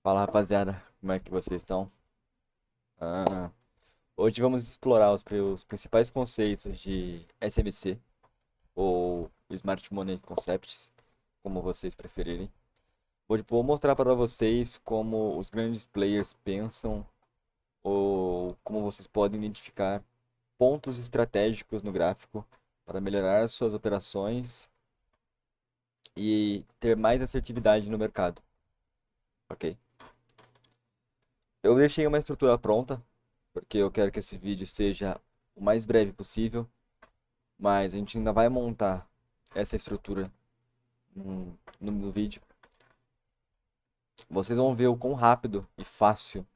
Fala rapaziada, como é que vocês estão? Ah, Hoje vamos explorar os principais conceitos de SMC ou Smart Money Concepts, como vocês preferirem. Hoje vou mostrar para vocês como os grandes players pensam ou como vocês podem identificar pontos estratégicos no gráfico para melhorar as suas operações e ter mais assertividade no mercado, ok? Eu deixei uma estrutura pronta porque eu quero que esse vídeo seja o mais breve possível, mas a gente ainda vai montar essa estrutura no vídeo. Vocês vão ver o quão rápido e fácil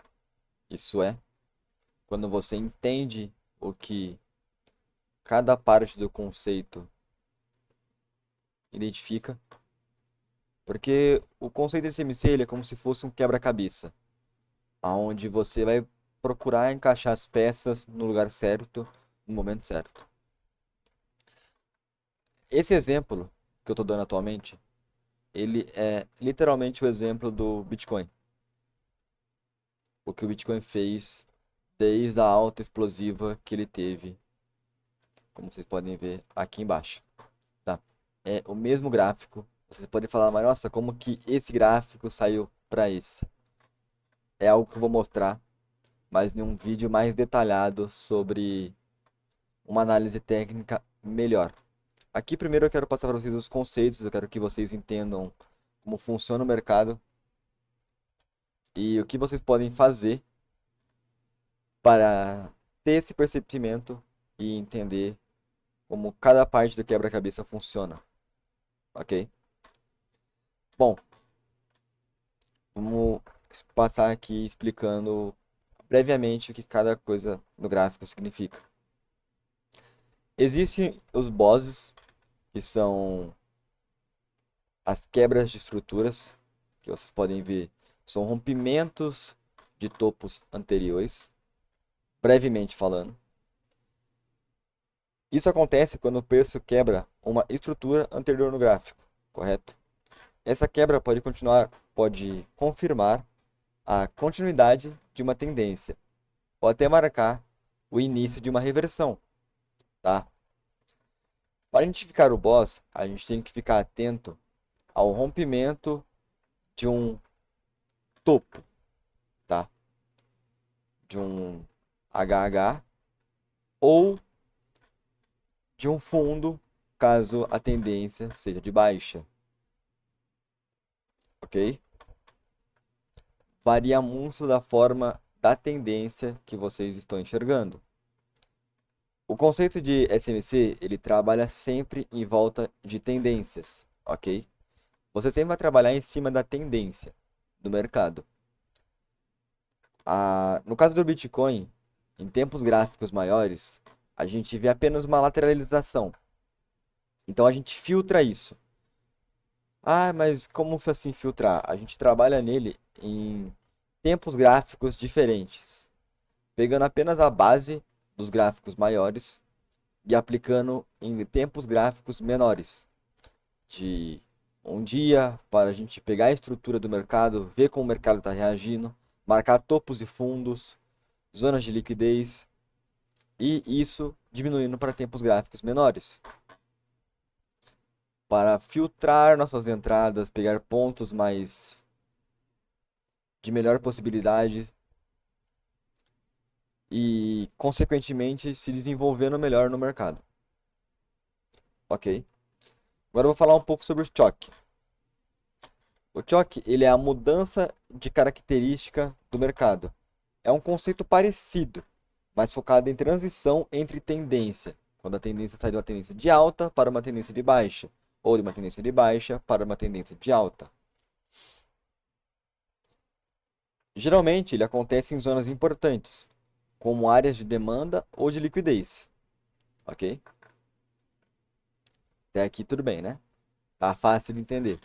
isso é quando você entende o que cada parte do conceito identifica, porque o conceito de SMC ele é como se fosse um quebra-cabeça, aonde você vai procurar encaixar as peças no lugar certo, no momento certo. Esse exemplo que eu estou dando atualmente ele é literalmente o exemplo do Bitcoin. O que o Bitcoin fez desde a alta explosiva que ele teve, como vocês podem ver aqui embaixo, tá? É o mesmo gráfico. Vocês podem falar, mas nossa, como que esse gráfico saiu para esse? É algo que eu vou mostrar, mas em um vídeo mais detalhado sobre uma análise técnica melhor. Aqui primeiro eu quero passar para vocês os conceitos, eu quero que vocês entendam como funciona o mercado e o que vocês podem fazer para ter esse perceptimento e entender como cada parte do quebra-cabeça funciona, ok? Bom, vamos passar aqui explicando brevemente o que cada coisa no gráfico significa. Existem os bosses, que são as quebras de estruturas, que vocês podem ver, são rompimentos de topos anteriores, brevemente falando. Isso acontece quando o preço quebra uma estrutura anterior no gráfico, correto? Essa quebra pode confirmar a continuidade de uma tendência, ou até marcar o início de uma reversão, tá? Para identificar o boss, a gente tem que ficar atento ao rompimento de um topo, tá? De um HH ou de um fundo, caso a tendência seja de baixa, ok? Varia muito da forma da tendência que vocês estão enxergando. O conceito de SMC, ele trabalha sempre em volta de tendências, ok? Você sempre vai trabalhar em cima da tendência do mercado. No caso do Bitcoin, em tempos gráficos maiores, a gente vê apenas uma lateralização. Então a gente filtra isso. Ah, mas como assim filtrar? A gente trabalha nele em tempos gráficos diferentes, pegando apenas a base dos gráficos maiores e aplicando em tempos gráficos menores, de um dia, para a gente pegar a estrutura do mercado, ver como o mercado está reagindo, marcar topos e fundos, zonas de liquidez, e isso diminuindo para tempos gráficos menores. Para filtrar nossas entradas, pegar pontos mais de melhor possibilidade e, consequentemente, se desenvolvendo melhor no mercado. Ok? Agora eu vou falar um pouco sobre o choque. O choque, ele é a mudança de característica do mercado. É um conceito parecido, mas focado em transição entre tendência, quando a tendência sai de uma tendência de alta para uma tendência de baixa, ou de uma tendência de baixa para uma tendência de alta. Geralmente, ele acontece em zonas importantes, como áreas de demanda ou de liquidez, ok? Até aqui tudo bem, né? Tá fácil de entender.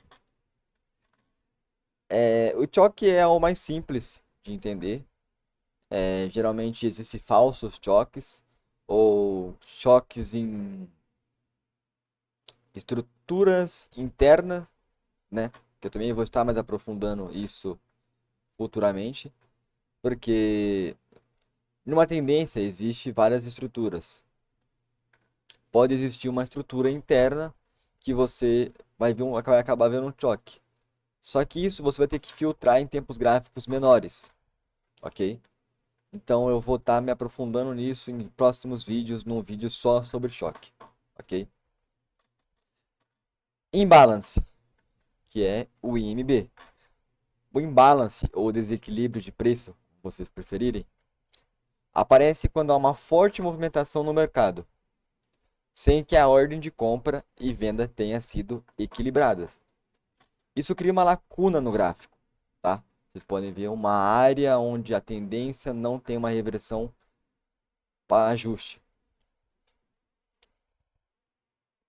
O choque é o mais simples de entender. Geralmente existem falsos choques ou choques em estruturas internas, né? Que eu também vou estar mais aprofundando isso futuramente, porque numa tendência existe várias estruturas. Pode existir uma estrutura interna que você vai acabar vendo um choque. Só que isso você vai ter que filtrar em tempos gráficos menores, ok? Então eu vou estar me aprofundando nisso em próximos vídeos, num vídeo só sobre choque, ok? Imbalance, que é o IMB. O imbalance ou desequilíbrio de preço, vocês preferirem, aparece quando há uma forte movimentação no mercado, sem que a ordem de compra e venda tenha sido equilibrada. Isso cria uma lacuna no gráfico, tá? Vocês podem ver uma área onde a tendência não tem uma reversão para ajuste.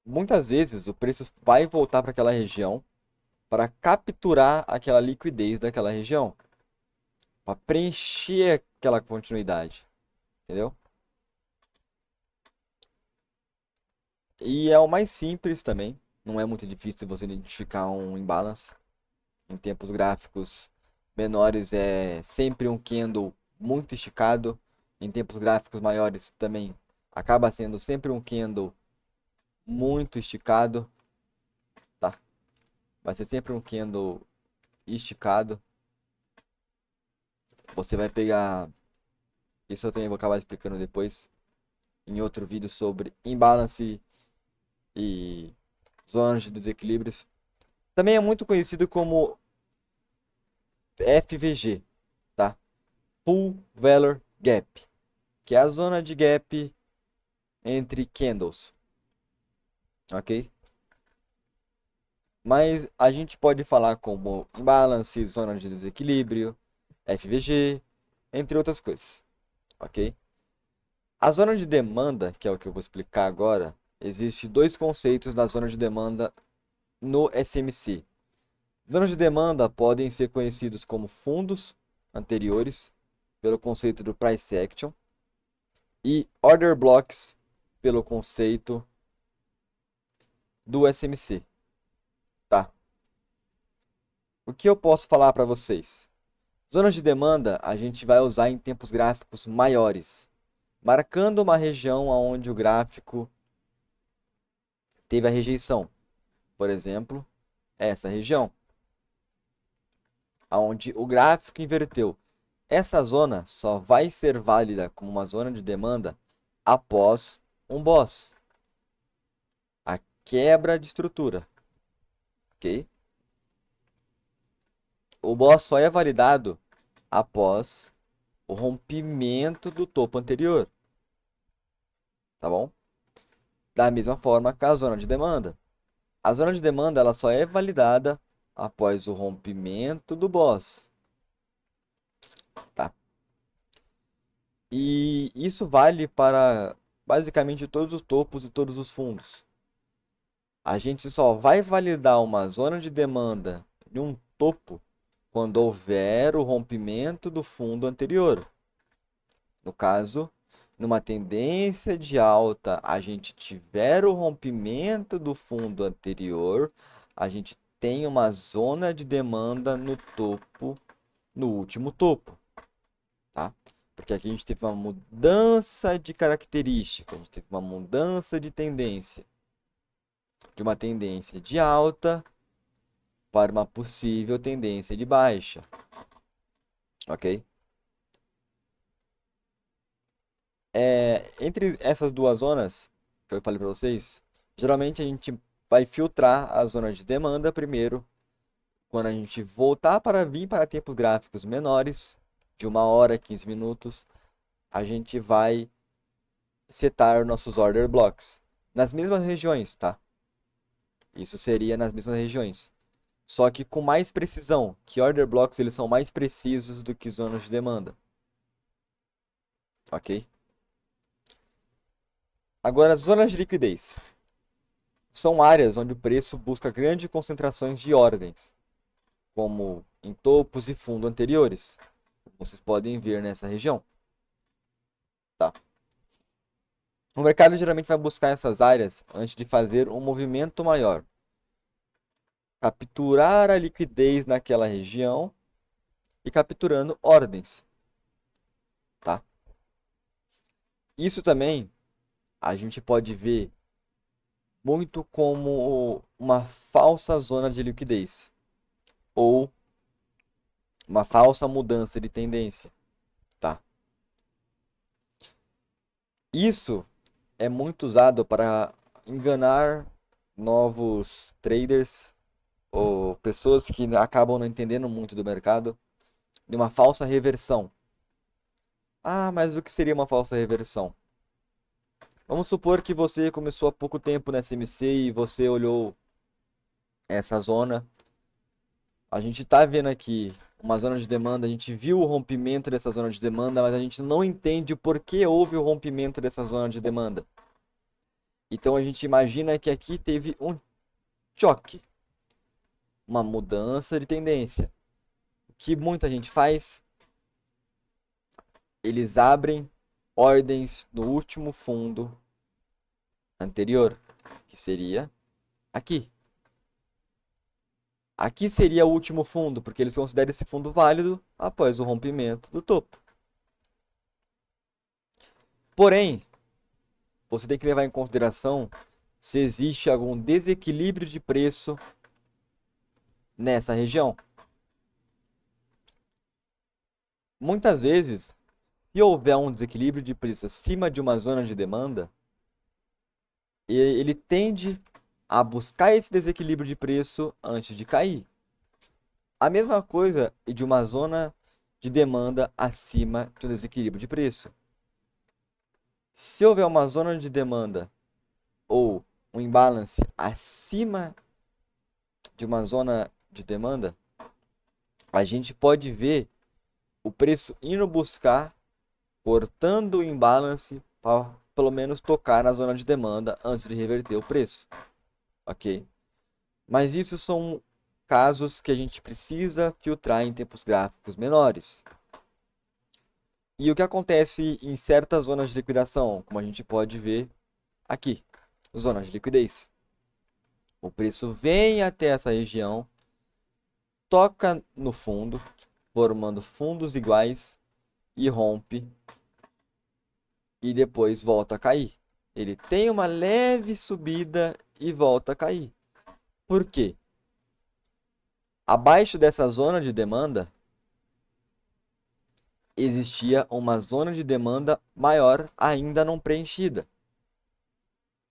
Muitas vezes o preço vai voltar para aquela região para capturar aquela liquidez daquela região, para preencher aquela continuidade, entendeu? E é o mais simples também, não é muito difícil você identificar um imbalance. Em tempos gráficos menores é sempre um candle muito esticado, em tempos gráficos maiores também acaba sendo sempre um candle muito esticado, tá? Vai ser sempre um candle esticado. Você vai pegar, isso eu também vou acabar explicando depois em outro vídeo sobre imbalance e zonas de desequilíbrios. Também é muito conhecido como FVG, tá? Full Value Gap, que é a zona de gap entre candles, ok? Mas a gente pode falar como imbalance, zona de desequilíbrio, FVG, entre outras coisas, ok? A zona de demanda, que é o que eu vou explicar agora, existe dois conceitos na zona de demanda no SMC. Zonas de demanda podem ser conhecidos como fundos anteriores, pelo conceito do price action, e order blocks, pelo conceito do SMC, tá? O que eu posso falar para vocês? Zonas de demanda a gente vai usar em tempos gráficos maiores, marcando uma região onde o gráfico teve a rejeição. Por exemplo, essa região, onde o gráfico inverteu. Essa zona só vai ser válida como uma zona de demanda após um boss, a quebra de estrutura, ok? O boss só é validado após o rompimento do topo anterior, tá bom? Da mesma forma que a zona de demanda. A zona de demanda ela só é validada após o rompimento do boss, tá? E isso vale para basicamente todos os topos e todos os fundos. A gente só vai validar uma zona de demanda de um topo quando houver o rompimento do fundo anterior. No caso, numa tendência de alta, a gente tiver o rompimento do fundo anterior, a gente tem uma zona de demanda no topo, no último topo, tá? Porque aqui a gente teve uma mudança de característica, a gente teve uma mudança de tendência, de uma tendência de alta para uma possível tendência de baixa, ok? Entre essas duas zonas que eu falei para vocês, geralmente a gente vai filtrar a zona de demanda primeiro, quando a gente voltar para vir para tempos gráficos menores, de 1 hora, 15 minutos, a gente vai setar nossos order blocks nas mesmas regiões, tá? Isso seria nas mesmas regiões. Só que com mais precisão, que order blocks eles são mais precisos do que zonas de demanda. Ok? Agora, zonas de liquidez. São áreas onde o preço busca grandes concentrações de ordens, como em topos e fundo anteriores. Vocês podem ver nessa região. Tá? O mercado geralmente vai buscar essas áreas antes de fazer um movimento maior. Capturar a liquidez naquela região e capturando ordens, tá? Isso também a gente pode ver muito como uma falsa zona de liquidez ou uma falsa mudança de tendência, tá? Isso é muito usado para enganar novos traders ou pessoas que acabam não entendendo muito do mercado de uma falsa reversão. Ah, mas o que seria uma falsa reversão? Vamos supor que você começou há pouco tempo na SMC e você olhou essa zona. A gente está vendo aqui uma zona de demanda, a gente viu o rompimento dessa zona de demanda, mas a gente não entende o porquê houve o rompimento dessa zona de demanda. Então a gente imagina que aqui teve um choque, uma mudança de tendência. O que muita gente faz? Eles abrem ordens no último fundo anterior, que seria aqui. Aqui seria o último fundo, porque eles consideram esse fundo válido após o rompimento do topo. Porém, você tem que levar em consideração se existe algum desequilíbrio de preço nessa região. Muitas vezes, se houver um desequilíbrio de preço acima de uma zona de demanda, ele tende a buscar esse desequilíbrio de preço antes de cair. A mesma coisa de uma zona de demanda acima do desequilíbrio de preço. Se houver uma zona de demanda ou um imbalance acima de uma zona de demanda, a gente pode ver o preço indo buscar, cortando o imbalance para pelo menos tocar na zona de demanda antes de reverter o preço, ok? Mas isso são casos que a gente precisa filtrar em tempos gráficos menores. E o que acontece em certas zonas de liquidação, como a gente pode ver aqui, zonas de liquidez. O preço vem até essa região, toca no fundo, formando fundos iguais e rompe e depois volta a cair. Ele tem uma leve subida e volta a cair. Por quê? Abaixo dessa zona de demanda existia uma zona de demanda maior ainda não preenchida,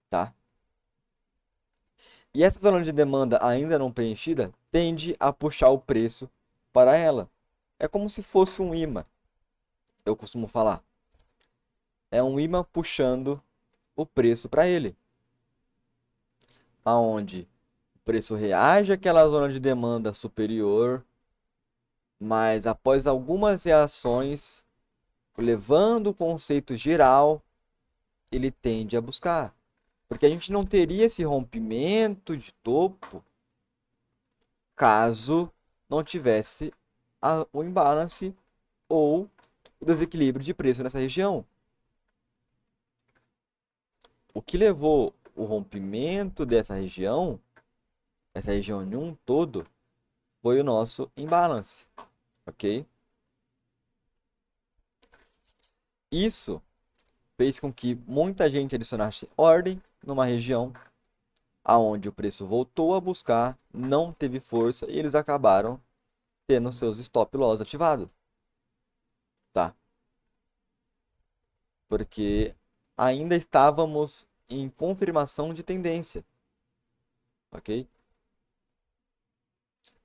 tá? E essa zona de demanda ainda não preenchida tende a puxar o preço para ela. É como se fosse um imã, eu costumo falar. É um imã puxando o preço para ele. Aonde o preço reage àquela zona de demanda superior, mas após algumas reações, levando o conceito geral, ele tende a buscar. Porque a gente não teria esse rompimento de topo caso não tivesse o imbalance ou o desequilíbrio de preço nessa região. O que levou o rompimento dessa região, essa região em um todo, foi o nosso imbalance, ok? Isso fez com que muita gente adicionasse ordem numa região aonde o preço voltou a buscar, não teve força e eles acabaram tendo seus stop loss ativados, tá? Porque ainda estávamos em confirmação de tendência, ok?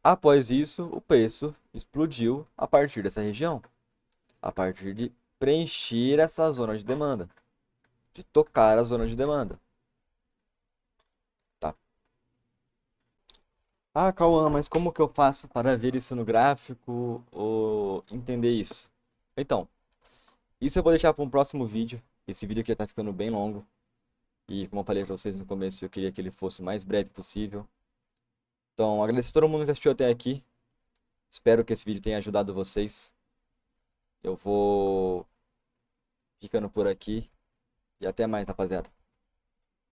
Após isso, o preço explodiu a partir dessa região, a partir de preencher essa zona de demanda, de tocar a zona de demanda, tá? Ah, Cauã, mas como que eu faço para ver isso no gráfico ou entender isso? Então, isso eu vou deixar para um próximo vídeo. Esse vídeo aqui já está ficando bem longo. E como eu falei para vocês no começo, eu queria que ele fosse o mais breve possível. Então, agradeço a todo mundo que assistiu até aqui. Espero que esse vídeo tenha ajudado vocês. Eu vou ficando por aqui. E até mais, rapaziada.